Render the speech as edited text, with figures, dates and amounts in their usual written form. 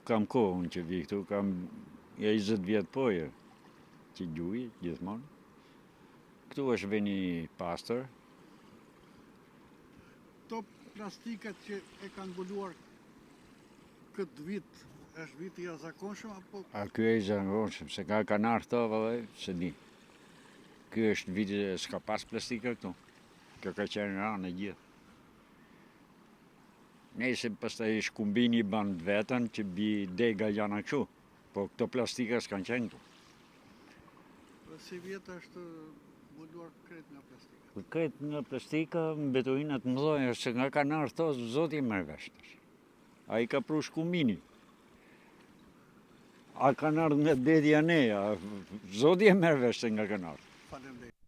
Kam kohë unë që vi këtu, kam 20 vjetë poje që gjuj gjithmonë. Këtu është veni pastër. Këto plastikat që e kanë mbuluar këtë vit, është viti i jashtëzakonshëm apo? A ky e i zakonshëm, se ka kanar këto, vallai, se di. Ky është viti, s'ka pas plastika këtu. Kjo ka qenë ranë e gjithë. Nëse pastaj shkumbini ban vetën që bi dega janë kështu, po këto plastika s'kan qenë këtu. Si vjet është mbuluar krejt nga plastika? Krejt nga plastika, mbeturinat mëdha, se nga kanar këto zoti merr vesh tash. Ai ka pru shkumbini. A kanar nga dedja ne, zoti e merr vesh nga kanar. Faleminderit.